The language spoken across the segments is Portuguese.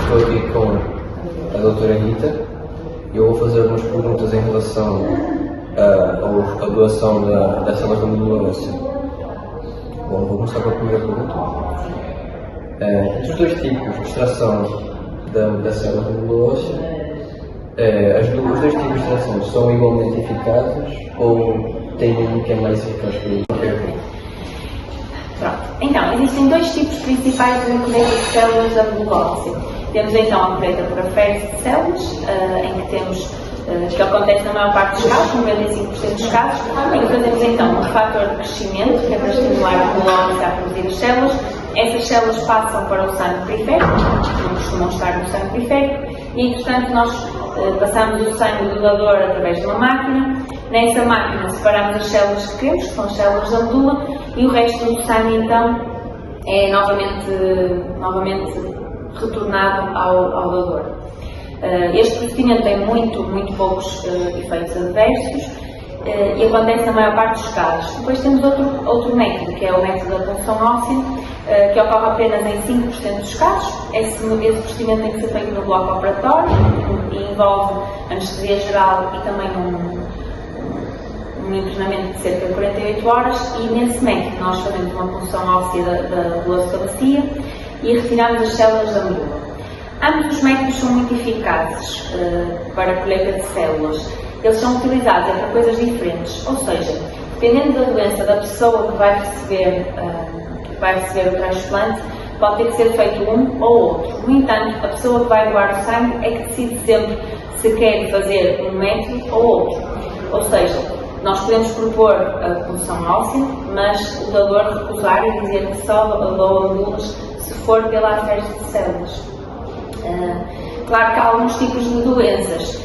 Estou aqui com a doutora Rita e eu vou fazer algumas perguntas em relação à doação das células da medula óssea. Bom, vou começar com a primeira pergunta. Entre os dois tipos de extração da célula da medula óssea, os dois tipos de extração são igualmente eficazes ou tem um que é mais eficaz para o que? Pronto. Então, existem dois tipos principais de colheita de células da medula óssea. Temos então a colheita por aférese de células, em que temos, que acontece na maior parte dos casos, 95% dos casos, em que fazemos então um fator de crescimento, que é para estimular a medula óssea a produzir as células. Essas células passam para o sangue periférico, não costumam estar no sangue periférico, e entretanto nós passamos o sangue do doador através de uma máquina. Nessa máquina separamos as células que queremos, que são as células da medula, e o resto do sangue então é novamente retornado ao doador. Este procedimento tem muito poucos efeitos adversos e acontece na maior parte dos casos. Depois temos outro método, que é o método da punção óssea, que ocorre apenas em 5% dos casos. Esse procedimento tem que ser feito no bloco operatório e envolve anestesia geral e também um internamento de cerca de 48 horas, e nesse método nós fazemos uma punção óssea do osso da bacia e retiramos as células da medula. Ambos os métodos são muito eficazes para a colheita de células. Eles são utilizados para coisas diferentes, ou seja, dependendo da doença da pessoa que vai receber o transplante, pode ter que ser feito um ou outro. No entanto, a pessoa que vai doar o sangue é que decide sempre se quer fazer um método ou outro. Ou seja, nós podemos propor a punção óssea, mas o doador recusar e dizer que só doa medulas se for pela aférese de células. Claro que há alguns tipos de doenças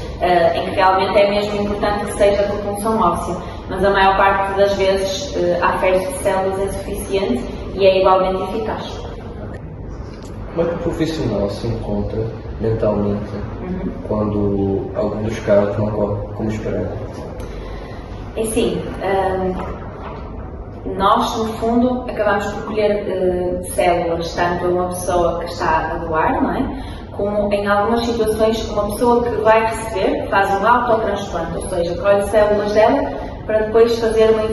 em que realmente é mesmo importante que seja por punção óssea, mas a maior parte das vezes a aférese de células é suficiente e é igualmente eficaz. Como é que o profissional se encontra mentalmente quando algum dos casos não ocorre como esperado? É assim, nós no fundo acabamos por colher células tanto a uma pessoa que está a doar, não é? Como em algumas situações uma pessoa que vai receber faz um autotransplante, ou seja, colhe células dela para depois fazer uma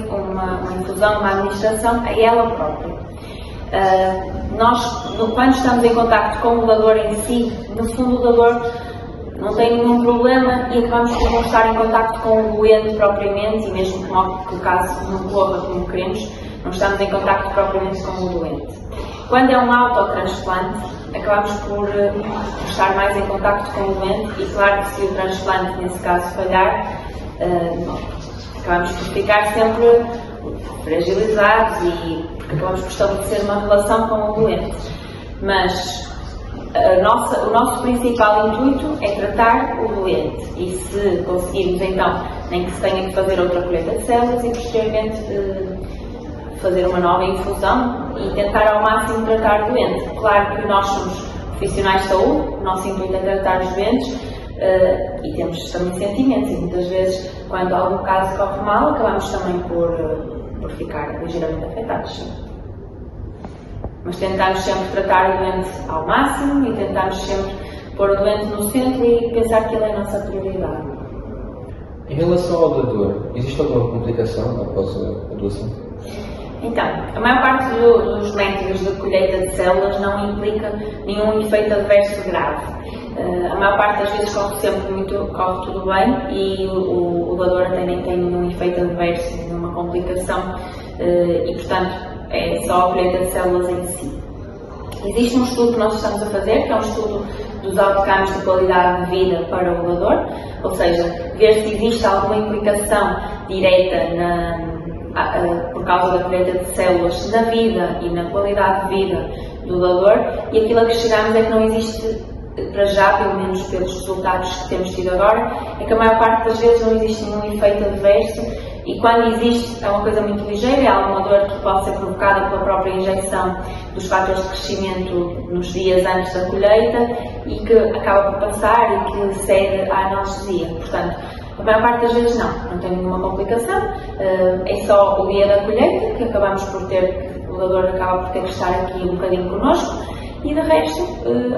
infusão, uma administração a ela própria. Nós, quando estamos em contacto com o doador em si, no fundo o doador não tem nenhum problema e acabamos por não estar em contacto com o doente propriamente, e mesmo que o caso não corra como queremos, não estamos em contacto propriamente com o doente. Quando é um autotransplante, acabamos por estar mais em contacto com o doente, e claro que se o transplante nesse caso falhar, acabamos por ficar sempre fragilizados e acabamos por estabelecer uma relação com o doente. Mas o nosso principal intuito é tratar o doente, e se conseguirmos então, nem que se tenha que fazer outra colheita de células e posteriormente fazer uma nova infusão e tentar ao máximo tratar o doente. Claro que nós somos profissionais de saúde, o nosso intuito é tratar os doentes e temos também sentimentos, e muitas vezes quando algum caso corre mal acabamos também por ficar ligeiramente afetados. Mas tentamos sempre tratar o doente ao máximo e tentamos sempre pôr o doente no centro e pensar que ele é a nossa prioridade. Em relação ao doador, existe alguma complicação após a doação? Então, a maior parte dos métodos de colheita de células não implica nenhum efeito adverso grave. A maior parte das vezes corre tudo bem e o doador até nem tem nenhum efeito adverso, nenhuma complicação e, portanto, é só a colheita de células em si. Existe um estudo que nós estamos a fazer, que é um estudo dos outcomes de qualidade de vida para o doador, ou seja, ver se existe alguma implicação direta por causa da colheita de células na vida e na qualidade de vida do doador, e aquilo a que chegamos é que não existe, para já, pelo menos pelos resultados que temos tido agora, é que a maior parte das vezes não existe nenhum efeito adverso, e quando existe é uma coisa muito ligeira, é alguma dor que pode ser provocada pela própria injeção dos fatores de crescimento nos dias antes da colheita e que acaba por passar e que cede à analgesia. Portanto, a maior parte das vezes não tem nenhuma complicação, é só o dia da colheita que acabamos por ter, o doador acaba por ter que estar aqui um bocadinho connosco e de resto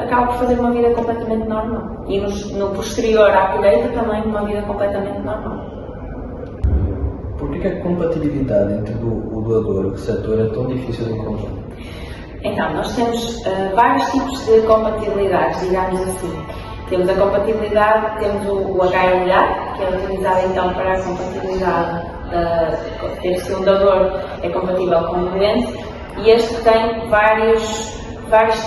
acaba por fazer uma vida completamente normal. E no posterior à colheita também uma vida completamente normal. Por que a compatibilidade entre o doador e o receptor é tão difícil de encontrar? Então, nós temos vários tipos de compatibilidades, digamos assim. Temos a compatibilidade, temos o HLA, que é utilizado então para a compatibilidade, ter se um doador é compatível com o doente, e este tem vários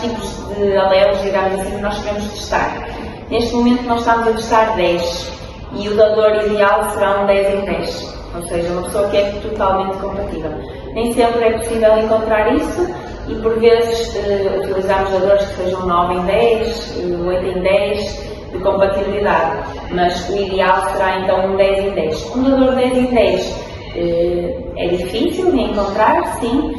tipos de alelos, digamos assim, que nós queremos testar. Neste momento nós estamos a testar 10, e o doador ideal será um 10 em 10, ou seja, uma pessoa que é totalmente compatível. Nem sempre é possível encontrar isso, e por vezes utilizamos doadores que sejam 9 em 10, 8 em 10 de compatibilidade, mas o ideal será então um 10 em 10. Um doador 10 em 10 é difícil de encontrar, sim.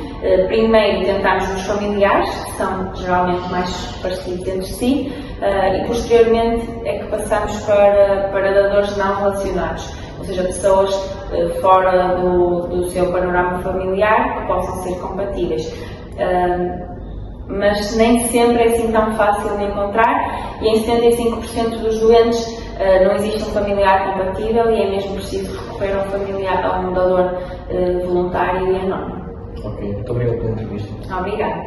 Primeiro tentamos nos familiares, que são geralmente mais parecidos entre si, e posteriormente é que passamos para doadores não relacionados, ou seja, pessoas fora do seu panorama familiar que possam ser compatíveis. Mas nem sempre é assim tão fácil de encontrar, e em 75% dos doentes não existe um familiar compatível e é mesmo preciso recorrer a um doador voluntário e anónimo. Ok, muito obrigado pela entrevista. Obrigada.